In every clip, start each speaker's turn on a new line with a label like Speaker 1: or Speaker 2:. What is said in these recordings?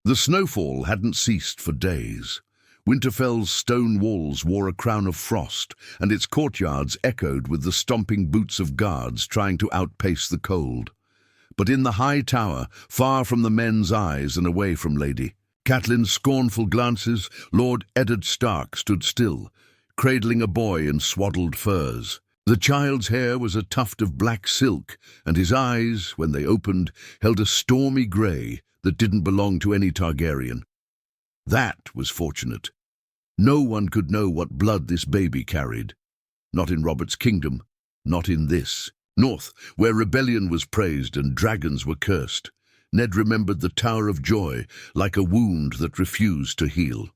Speaker 1: The snowfall hadn't ceased for days. Winterfell's stone walls wore a crown of frost, and its courtyards echoed with the stomping boots of guards trying to outpace the cold. But in the high tower, far from the men's eyes and away from Lady Catelyn's scornful glances, Lord Eddard Stark stood still, cradling a boy in swaddled furs. The child's hair was a tuft of black silk, and his eyes, when they opened, held a stormy grey that didn't belong to any Targaryen. That was fortunate. No one could know what blood this baby carried. Not in Robert's kingdom, not in this. North, where rebellion was praised and dragons were cursed, Ned remembered the Tower of Joy like a wound that refused to heal.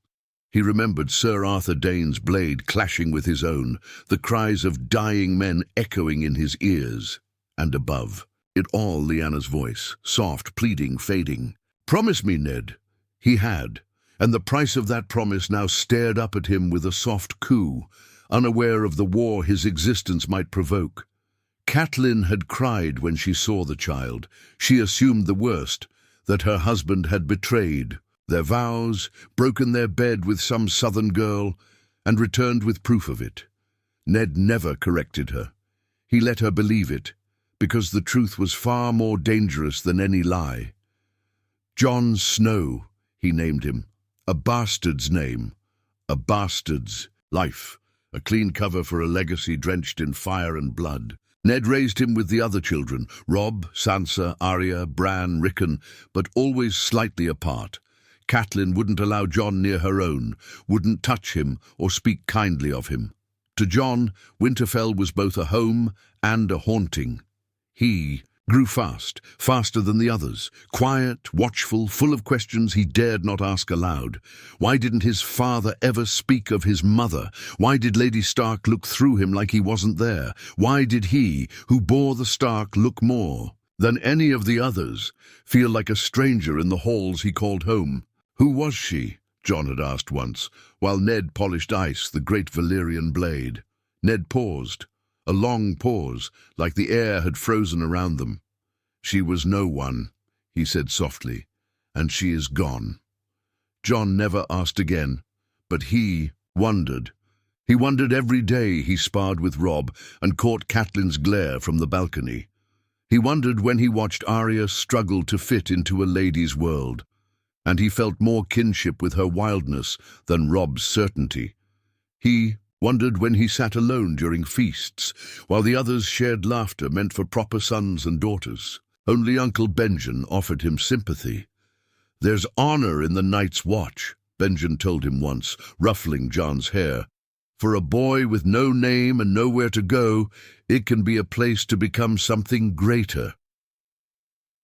Speaker 1: He remembered Sir Arthur Dayne's blade clashing with his own, the cries of dying men echoing in his ears. And above it all, Lyanna's voice, soft, pleading, fading. "Promise me, Ned." He had, and the price of that promise now stared up at him with a soft coo, unaware of the war his existence might provoke. Catelyn had cried when she saw the child. She assumed the worst, that her husband had betrayed their vows, broken their bed with some southern girl, and returned with proof of it. Ned never corrected her. He let her believe it, because the truth was far more dangerous than any lie. Jon Snow, he named him, a bastard's name, a bastard's life, a clean cover for a legacy drenched in fire and blood. Ned raised him with the other children, Robb, Sansa, Arya, Bran, Rickon, but always slightly apart. Catelyn wouldn't allow Jon near her own, wouldn't touch him or speak kindly of him. To Jon, Winterfell was both a home and a haunting. He grew fast, faster than the others, quiet, watchful, full of questions he dared not ask aloud. Why didn't his father ever speak of his mother? Why did Lady Stark look through him like he wasn't there? Why did he, who bore the Stark, look more than any of the others, feel like a stranger in the halls he called home? Who was she? Jon had asked once, while Ned polished ice, the great Valyrian blade. Ned paused. A long pause, like the air had frozen around them. "She was no one," he said softly, "and she is gone." Jon never asked again, but he wondered. He wondered every day he sparred with Robb and caught Catelyn's glare from the balcony. He wondered when he watched Arya struggle to fit into a lady's world, and he felt more kinship with her wildness than Robb's certainty. He wondered when he sat alone during feasts, while the others shared laughter meant for proper sons and daughters. Only Uncle Benjen offered him sympathy. "There's honor in the Night's Watch," Benjen told him once, ruffling Jon's hair. "For a boy with no name and nowhere to go, it can be a place to become something greater."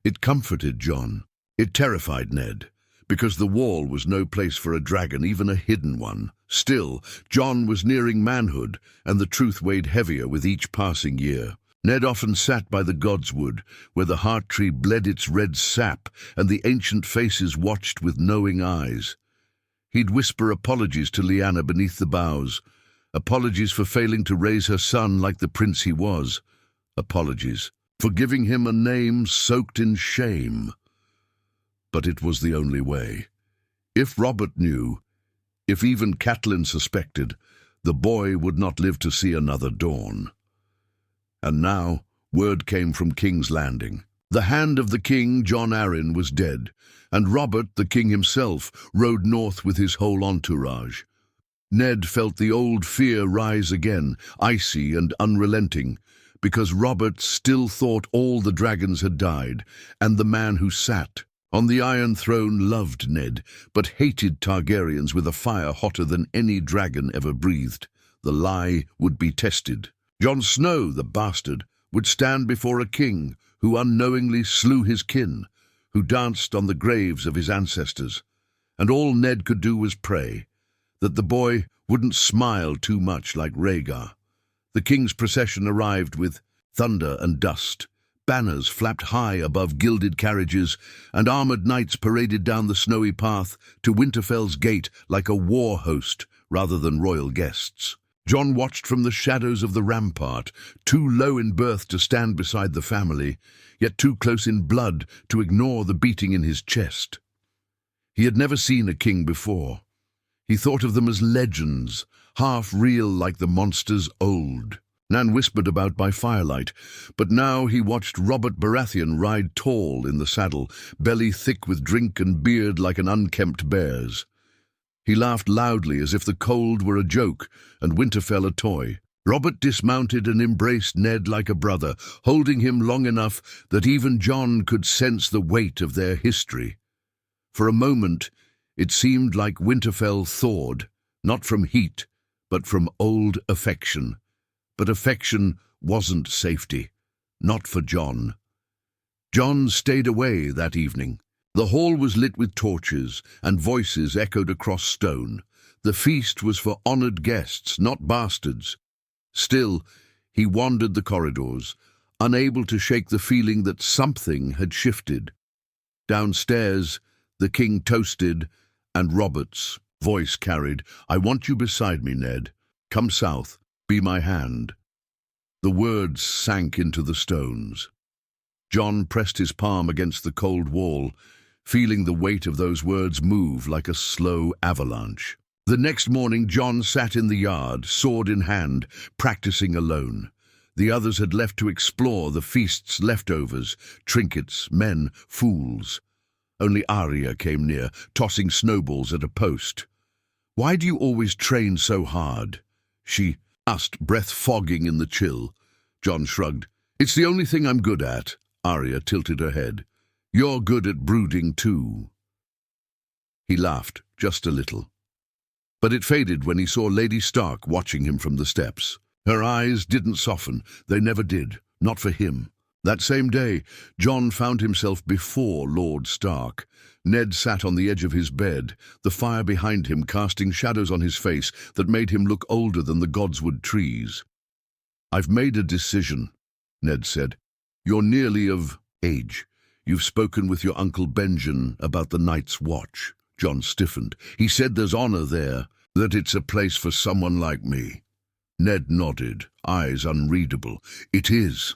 Speaker 1: It comforted Jon. It terrified Ned, because the Wall was no place for a dragon, even a hidden one. Still, Jon was nearing manhood, and the truth weighed heavier with each passing year. Ned often sat by the Godswood, where the heart tree bled its red sap, and the ancient faces watched with knowing eyes. He'd whisper apologies to Lyanna beneath the boughs, apologies for failing to raise her son like the prince he was, apologies for giving him a name soaked in shame. But it was the only way. If Robert knew, if even Catelyn suspected, the boy would not live to see another dawn. And now word came from King's Landing. The hand of the king, Jon Arryn, was dead, and Robert, the king himself, rode north with his whole entourage. Ned felt the old fear rise again, icy and unrelenting, because Robert still thought all the dragons had died, and the man who sat on the Iron Throne loved Ned, but hated Targaryens with a fire hotter than any dragon ever breathed. The lie would be tested. Jon Snow, the bastard, would stand before a king who unknowingly slew his kin, who danced on the graves of his ancestors. And all Ned could do was pray that the boy wouldn't smile too much like Rhaegar. The king's procession arrived with thunder and dust. Banners flapped high above gilded carriages, and armored knights paraded down the snowy path to Winterfell's gate like a war host rather than royal guests. Jon watched from the shadows of the rampart, too low in birth to stand beside the family, yet too close in blood to ignore the beating in his chest. He had never seen a king before. He thought of them as legends, half real like the monsters old. Nan whispered about by firelight, but now he watched Robert Baratheon ride tall in the saddle, belly thick with drink and beard like an unkempt bear's. He laughed loudly as if the cold were a joke and Winterfell a toy. Robert dismounted and embraced Ned like a brother, holding him long enough that even Jon could sense the weight of their history. For a moment, it seemed like Winterfell thawed, not from heat, but from old affection. But affection wasn't safety, not for Jon. Jon stayed away that evening. The hall was lit with torches, and voices echoed across stone. The feast was for honored guests, not bastards. Still, he wandered the corridors, unable to shake the feeling that something had shifted. Downstairs, the king toasted, and Robert's voice carried, "I want you beside me, Ned. Come south. Be my hand." The words sank into the stones. Jon pressed his palm against the cold wall, feeling the weight of those words move like a slow avalanche. The next morning, Jon sat in the yard, sword in hand, practicing alone. The others had left to explore the feast's leftovers, trinkets, men, fools. Only Arya came near, tossing snowballs at a post. "Why do you always train so hard?" she asked, breath fogging in the chill. Jon shrugged. "It's the only thing I'm good at." Arya tilted her head. "You're good at brooding too." He laughed, just a little. But it faded when he saw Lady Stark watching him from the steps. Her eyes didn't soften. They never did. Not for him. That same day, Jon found himself before Lord Stark. Ned sat on the edge of his bed, the fire behind him casting shadows on his face that made him look older than the godswood trees. "I've made a decision," Ned said. "You're nearly of age. You've spoken with your Uncle Benjen about the Night's Watch." Jon stiffened. "He said there's honor there, that it's a place for someone like me." Ned nodded, eyes unreadable. "It is."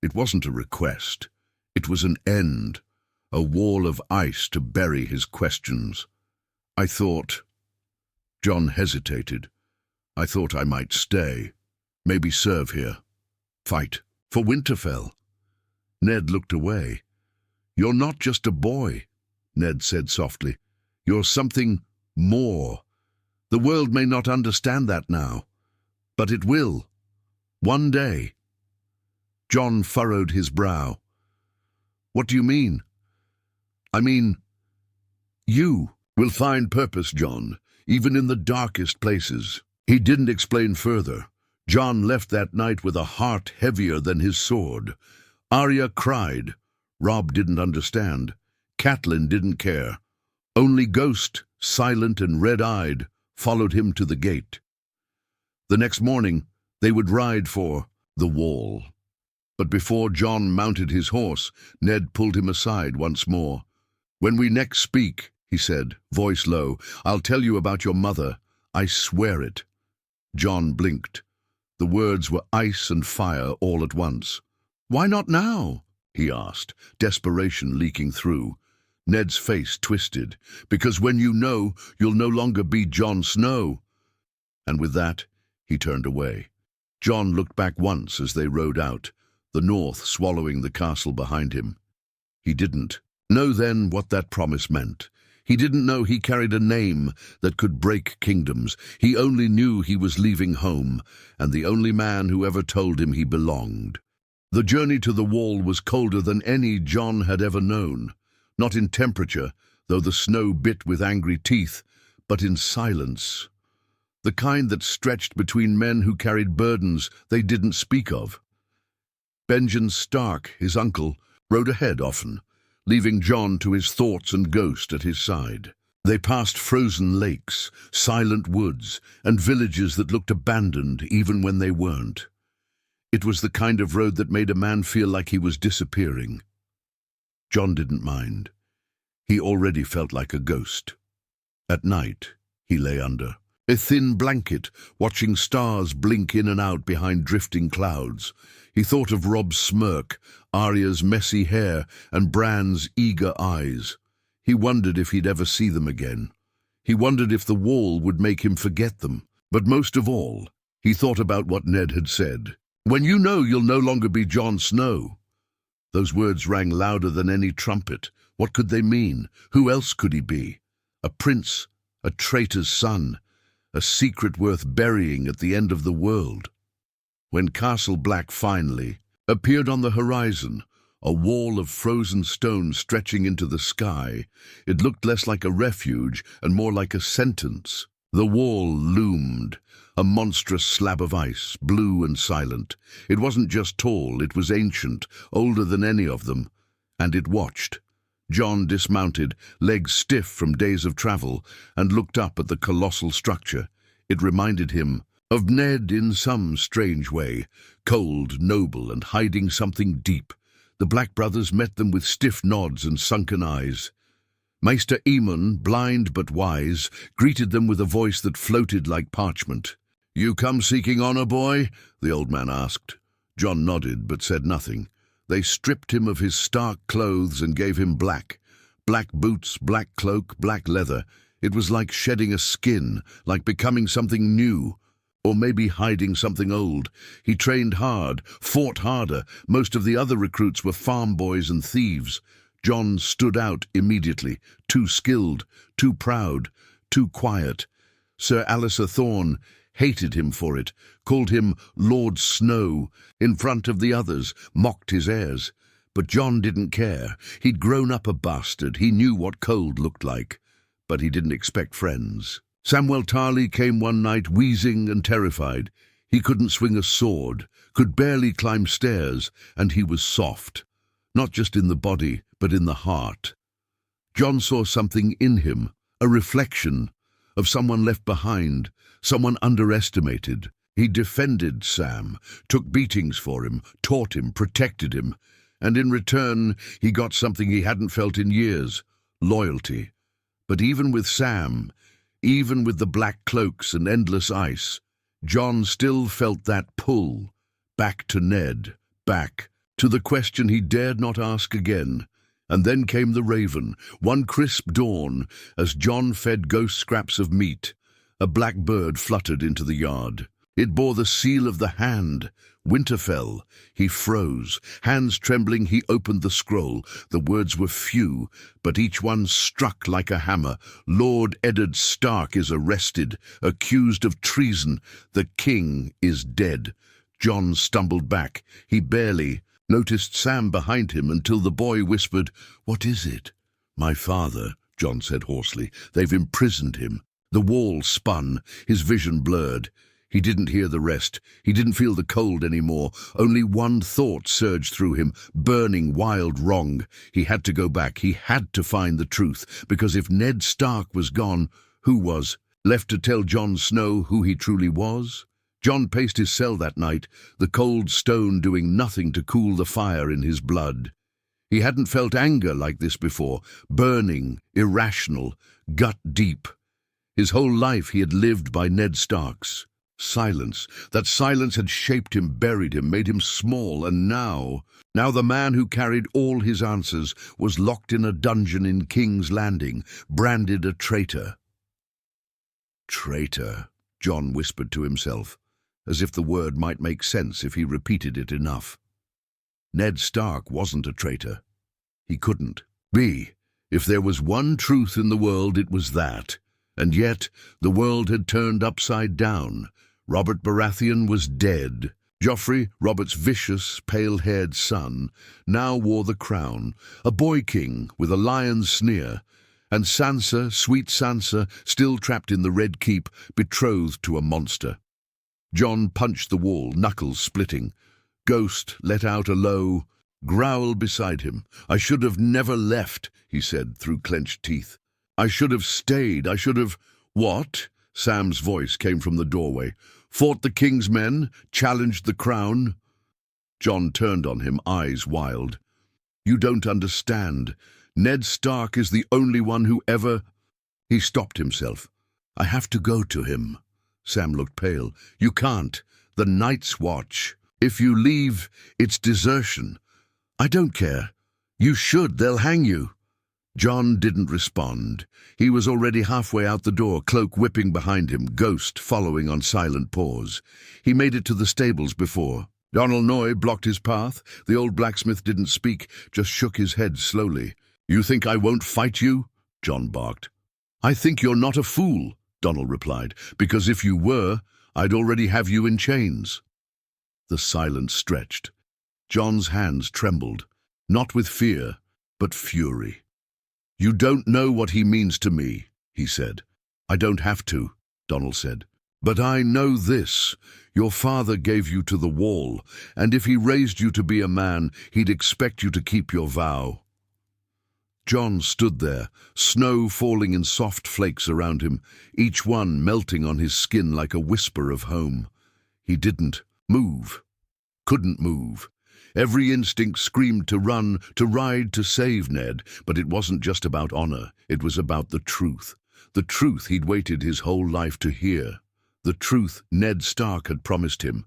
Speaker 1: It wasn't a request. It was an end, a wall of ice to bury his questions. "I thought—" Jon hesitated. "I thought I might stay. Maybe serve here. Fight. For Winterfell." Ned looked away. "You're not just a boy," Ned said softly. "You're something more. The world may not understand that now, but it will. One day." Jon furrowed his brow. "What do you mean?" "I mean, you will find purpose, Jon, even in the darkest places." He didn't explain further. Jon left that night with a heart heavier than his sword. Arya cried. Robb didn't understand. Catelyn didn't care. Only Ghost, silent and red-eyed, followed him to the gate. The next morning, they would ride for the Wall. But before Jon mounted his horse, Ned pulled him aside once more. "When we next speak," he said, voice low, "I'll tell you about your mother. I swear it." Jon blinked. The words were ice and fire all at once. "Why not now?" he asked, desperation leaking through. Ned's face twisted. "Because when you know, you'll no longer be Jon Snow." And with that, he turned away. Jon looked back once as they rode out, the north swallowing the castle behind him. He didn't know then what that promise meant. He didn't know he carried a name that could break kingdoms. He only knew he was leaving home, and the only man who ever told him he belonged. The journey to the Wall was colder than any Jon had ever known. Not in temperature, though the snow bit with angry teeth, but in silence. The kind that stretched between men who carried burdens they didn't speak of. Benjen Stark, his uncle, rode ahead often, leaving Jon to his thoughts and Ghost at his side. They passed frozen lakes, silent woods, and villages that looked abandoned even when they weren't. It was the kind of road that made a man feel like he was disappearing. Jon didn't mind. He already felt like a ghost. At night, he lay under a thin blanket, watching stars blink in and out behind drifting clouds. He thought of Robb's smirk, Arya's messy hair, and Bran's eager eyes. He wondered if he'd ever see them again. He wondered if the wall would make him forget them. But most of all, he thought about what Ned had said. "When you know you'll no longer be Jon Snow." Those words rang louder than any trumpet. What could they mean? Who else could he be? A prince, a traitor's son, a secret worth burying at the end of the world. When Castle Black finally appeared on the horizon, a wall of frozen stone stretching into the sky, it looked less like a refuge and more like a sentence. The wall loomed, a monstrous slab of ice, blue and silent. It wasn't just tall, it was ancient, older than any of them. And it watched. Jon dismounted, legs stiff from days of travel, and looked up at the colossal structure. It reminded him of Ned in some strange way, cold, noble, and hiding something deep. The Black brothers met them with stiff nods and sunken eyes. Maester Aemon, blind but wise, greeted them with a voice that floated like parchment. "You come seeking honor, boy?" the old man asked. Jon nodded but said nothing. They stripped him of his stark clothes and gave him black. Black boots, black cloak, black leather. It was like shedding a skin, like becoming something new. Or maybe hiding something old. He trained hard, fought harder. Most of the other recruits were farm boys and thieves. Jon stood out immediately, too skilled, too proud, too quiet. Sir Alliser Thorne hated him for it, called him Lord Snow, in front of the others, mocked his airs. But Jon didn't care. He'd grown up a bastard. He knew what cold looked like. But he didn't expect friends. Samwell Tarly came one night wheezing and terrified. He couldn't swing a sword, could barely climb stairs, and he was soft. Not just in the body, but in the heart. Jon saw something in him, a reflection of someone left behind, someone underestimated. He defended Sam, took beatings for him, taught him, protected him, and in return he got something he hadn't felt in years, loyalty. But even with Sam, even with the black cloaks and endless ice, Jon still felt that pull, back to Ned, back to the question he dared not ask again. And then came the raven, one crisp dawn, as Jon fed ghost scraps of meat. A black bird fluttered into the yard. It bore the seal of the hand, Winterfell. He froze. Hands trembling, he opened the scroll. The words were few, but each one struck like a hammer. "Lord Eddard Stark is arrested, accused of treason. The king is dead." Jon stumbled back. He barely noticed Sam behind him until the boy whispered, "What is it?" "My father," Jon said hoarsely. "They've imprisoned him." The wall spun, his vision blurred. He didn't hear the rest. He didn't feel the cold anymore. Only one thought surged through him, burning, wild wrong. He had to go back. He had to find the truth, because if Ned Stark was gone, who was? Left to tell Jon Snow who he truly was? Jon paced his cell that night, the cold stone doing nothing to cool the fire in his blood. He hadn't felt anger like this before, burning, irrational, gut deep. His whole life he had lived by Ned Stark's. Silence. That silence had shaped him, buried him, made him small, and now the man who carried all his answers was locked in a dungeon in King's Landing, branded a traitor. Traitor, Jon whispered to himself, as if the word might make sense if he repeated it enough. Ned Stark wasn't a traitor. He couldn't be. If there was one truth in the world, it was that. And yet, the world had turned upside down. Robert Baratheon was dead. Joffrey, Robert's vicious, pale-haired son, now wore the crown, a boy-king with a lion's sneer. And Sansa, sweet Sansa, still trapped in the Red Keep, betrothed to a monster. Jon punched the wall, knuckles splitting. Ghost let out a low growl beside him. "I should have never left," he said through clenched teeth. "I should have stayed. I should have—" "What?" Sam's voice came from the doorway. "Fought the king's men? Challenged the crown?" Jon turned on him, eyes wild. "You don't understand. Ned Stark is the only one who ever—" He stopped himself. "I have to go to him." Sam looked pale. "You can't. The Night's Watch. If you leave, it's desertion." "I don't care." "You should. They'll hang you." Jon didn't respond. He was already halfway out the door, cloak whipping behind him, Ghost following on silent paws. He made it to the stables before. Donal Noy blocked his path. The old blacksmith didn't speak, just shook his head slowly. "You think I won't fight you?" Jon barked. "I think you're not a fool," Donal replied, "because if you were, I'd already have you in chains." The silence stretched. Jon's hands trembled, not with fear, but fury. "You don't know what he means to me," he said. "I don't have to," Donal said. "But I know this. Your father gave you to the wall, and if he raised you to be a man, he'd expect you to keep your vow." Jon stood there, snow falling in soft flakes around him, each one melting on his skin like a whisper of home. He didn't move, couldn't move. Every instinct screamed to run, to ride, to save Ned, but it wasn't just about honor, it was about the truth he'd waited his whole life to hear. The truth Ned Stark had promised him,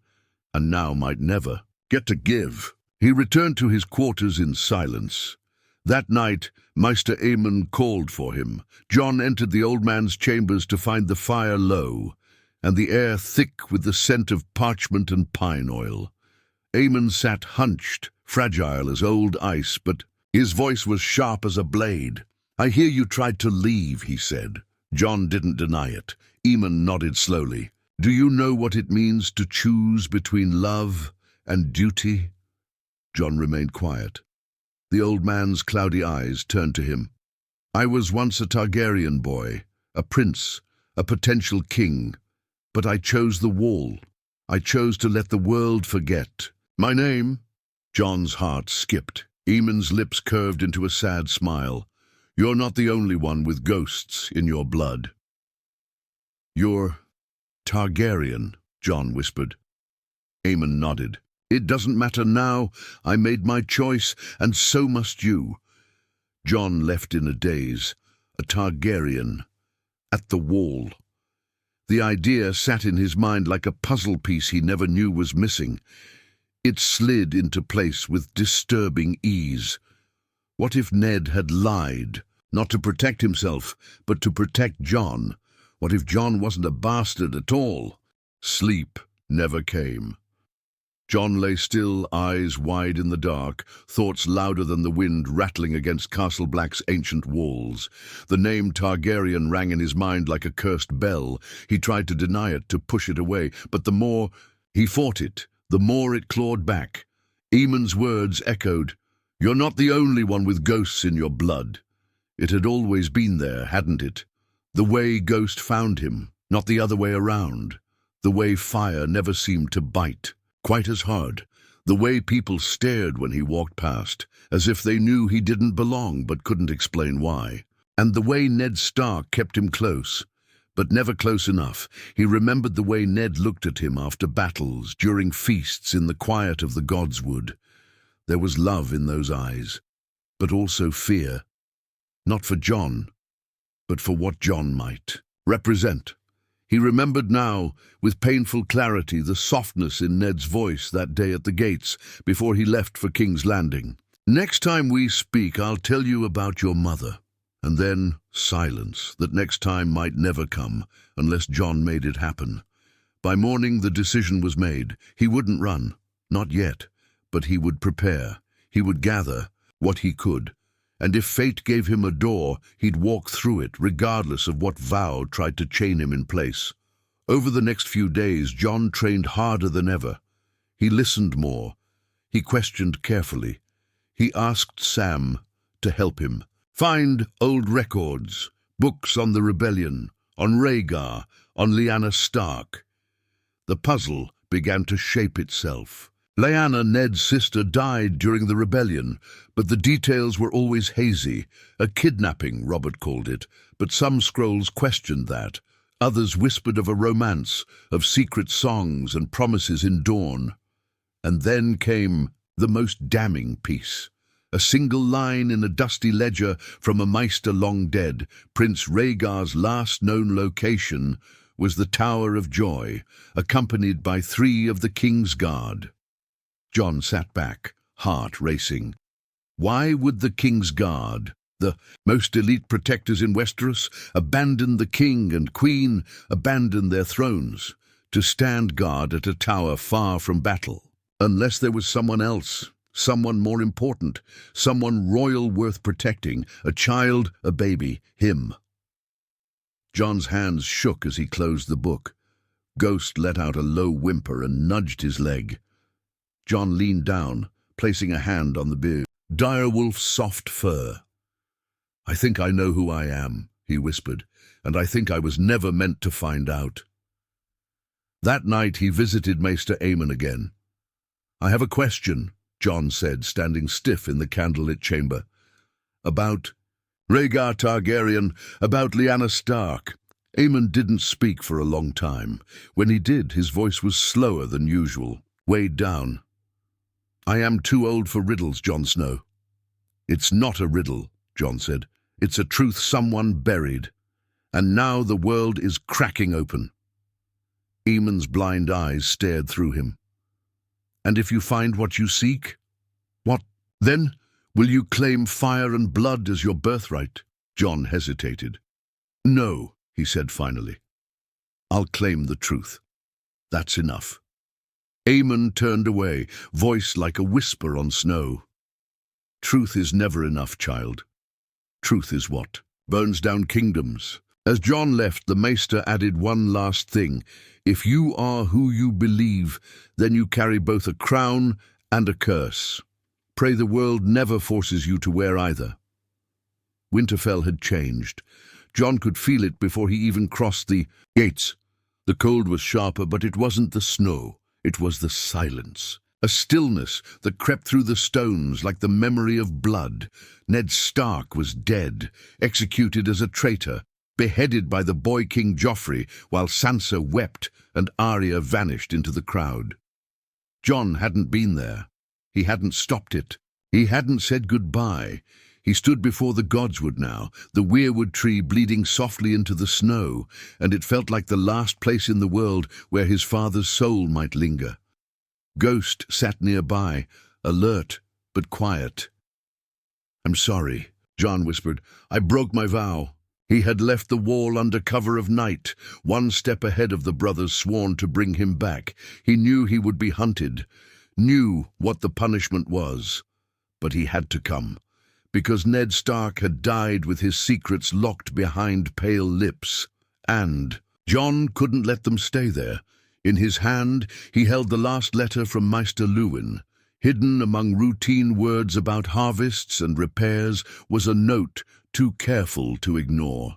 Speaker 1: and now might never get to give. He returned to his quarters in silence. That night, Maester Aemon called for him. Jon entered the old man's chambers to find the fire low, and the air thick with the scent of parchment and pine oil. Aemon sat hunched, fragile as old ice, but his voice was sharp as a blade. "I hear you tried to leave," he said. Jon didn't deny it. Aemon nodded slowly. "Do you know what it means to choose between love and duty?" Jon remained quiet. The old man's cloudy eyes turned to him. "I was once a Targaryen boy, a prince, a potential king, but I chose the wall. I chose to let the world forget. My name?" Jon's heart skipped. Aemon's lips curved into a sad smile. "You're not the only one with ghosts in your blood." "You're Targaryen," Jon whispered. Aemon nodded. "It doesn't matter now. I made my choice, and so must you." Jon left in a daze. A Targaryen. At the wall. The idea sat in his mind like a puzzle piece he never knew was missing. It slid into place with disturbing ease. What if Ned had lied? Not to protect himself, but to protect Jon. What if Jon wasn't a bastard at all? Sleep never came. Jon lay still, eyes wide in the dark, thoughts louder than the wind rattling against Castle Black's ancient walls. The name Targaryen rang in his mind like a cursed bell. He tried to deny it, to push it away, but the more he fought it, the more it clawed back. Aemon's words echoed. "You're not the only one with ghosts in your blood." It had always been there, hadn't it? The way Ghost found him, not the other way around. The way fire never seemed to bite quite as hard. The way people stared when he walked past, as if they knew he didn't belong but couldn't explain why. And the way Ned Stark kept him close, but never close enough. He remembered the way Ned looked at him after battles, during feasts in the quiet of the Godswood. There was love in those eyes, but also fear. Not for Jon, but for what Jon might represent. He remembered now, with painful clarity, the softness in Ned's voice that day at the gates, before he left for King's Landing. "Next time we speak, I'll tell you about your mother." And then silence, that next time might never come, unless Jon made it happen. By morning the decision was made. He wouldn't run, not yet, but he would prepare. He would gather what he could. And if fate gave him a door, he'd walk through it, regardless of what vow tried to chain him in place. Over the next few days, Jon trained harder than ever. He listened more. He questioned carefully. He asked Sam to help him. Find old records, books on the rebellion, on Rhaegar, on Lyanna Stark. The puzzle began to shape itself. Lyanna, Ned's sister, died during the rebellion, but the details were always hazy. A kidnapping, Robert called it, but some scrolls questioned that. Others whispered of a romance, of secret songs and promises in Dawn. And then came the most damning piece. A single line in a dusty ledger from a Maester long dead. Prince Rhaegar's last known location was the Tower of Joy, accompanied by 3 of the King's Guard. Jon sat back, heart racing. Why would the King's Guard The most elite protectors in Westeros abandoned the king and queen, abandoned their thrones, to stand guard at a tower far from battle. Unless there was someone else, someone more important, someone royal worth protecting, a child, a baby, him. Jon's hands shook as he closed the book. Ghost let out a low whimper and nudged his leg. Jon leaned down, placing a hand on the beard. Direwolf's soft fur. "I think I know who I am," he whispered, "and I think I was never meant to find out." That night he visited Maester Aemon again. "I have a question," Jon said, standing stiff in the candlelit chamber. "About Rhaegar Targaryen, about Lyanna Stark." Aemon didn't speak for a long time. When he did, his voice was slower than usual, weighed down. "I am too old for riddles, Jon Snow." "It's not a riddle," Jon said. "It's a truth someone buried. And now the world is cracking open." Aemon's blind eyes stared through him. "And if you find what you seek? What then? Will you claim fire and blood as your birthright?" Jon hesitated. "No," he said finally. "I'll claim the truth. That's enough." Aemon turned away, voice like a whisper on snow. "Truth is never enough, child. Truth is what burns down kingdoms." As Jon left, the Maester added one last thing. "If you are who you believe, then you carry both a crown and a curse. Pray the world never forces you to wear either." Winterfell had changed. Jon could feel it before he even crossed the gates. The cold was sharper, but it wasn't the snow. It was the silence. A stillness that crept through the stones like the memory of blood. Ned Stark was dead, executed as a traitor, beheaded by the boy King Joffrey, while Sansa wept and Arya vanished into the crowd. Jon hadn't been there. He hadn't stopped it. He hadn't said goodbye. He stood before the godswood now, the weirwood tree bleeding softly into the snow, and it felt like the last place in the world where his father's soul might linger. Ghost sat nearby, alert but quiet. "I'm sorry," Jon whispered. "I broke my vow." He had left the wall under cover of night, one step ahead of the brothers sworn to bring him back. He knew he would be hunted, knew what the punishment was. But he had to come, because Ned Stark had died with his secrets locked behind pale lips. And Jon couldn't let them stay there. In his hand, he held the last letter from Maester Luwin. Hidden among routine words about harvests and repairs was a note too careful to ignore.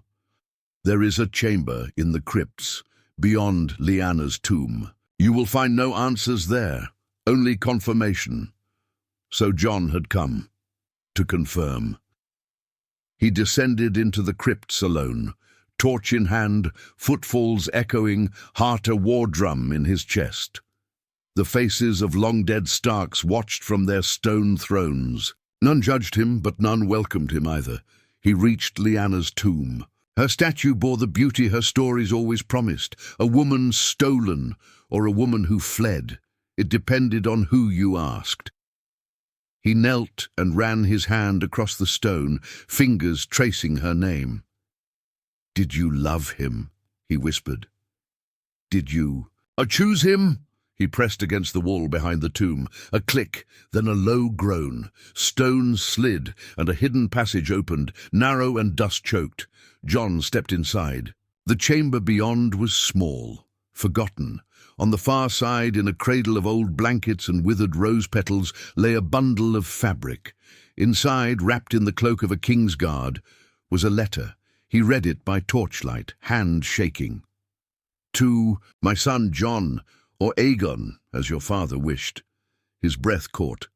Speaker 1: "There is a chamber in the crypts, beyond Lyanna's tomb. You will find no answers there, only confirmation." So Jon had come, to confirm. He descended into the crypts alone, torch in hand, footfalls echoing, heart a war drum in his chest. The faces of long-dead Starks watched from their stone thrones. None judged him, but none welcomed him either. He reached Lyanna's tomb. Her statue bore the beauty her stories always promised, a woman stolen or a woman who fled. It depended on who you asked. He knelt and ran his hand across the stone, fingers tracing her name. "Did you love him?" he whispered. "Did you choose him?" He pressed against the wall behind the tomb. A click, then a low groan. Stones slid, and a hidden passage opened, narrow and dust-choked. Jon stepped inside. The chamber beyond was small, forgotten. On the far side, in a cradle of old blankets and withered rose petals, lay a bundle of fabric. Inside, wrapped in the cloak of a king's guard, was a letter. He read it by torchlight, hand shaking. "To my son Jon, or Aegon, as your father wished." His breath caught.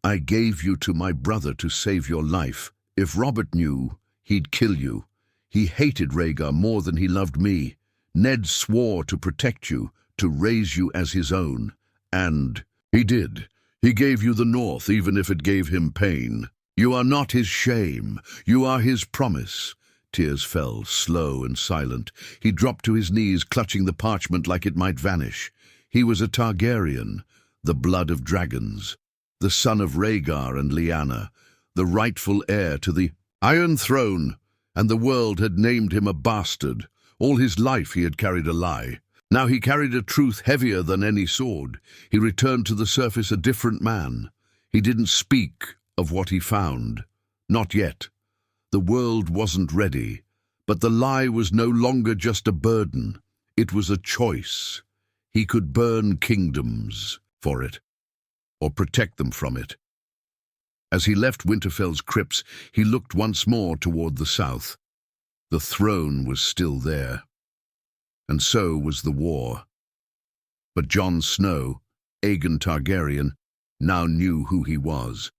Speaker 1: "I gave you to my brother to save your life. If Robert knew, he'd kill you. He hated Rhaegar more than he loved me. Ned swore to protect you, to raise you as his own. And he did. He gave you the North, even if it gave him pain. You are not his shame. You are his promise." Tears fell, slow and silent. He dropped to his knees, clutching the parchment like it might vanish. He was a Targaryen, the blood of dragons, the son of Rhaegar and Lyanna, the rightful heir to the Iron Throne, and the world had named him a bastard. All his life he had carried a lie. Now he carried a truth heavier than any sword. He returned to the surface a different man. He didn't speak of what he found. Not yet. The world wasn't ready. But the lie was no longer just a burden. It was a choice. He could burn kingdoms for it, or protect them from it. As he left Winterfell's crypts, he looked once more toward the south. The throne was still there, and so was the war. But Jon Snow, Aegon Targaryen, now knew who he was,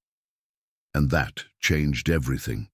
Speaker 1: and that changed everything.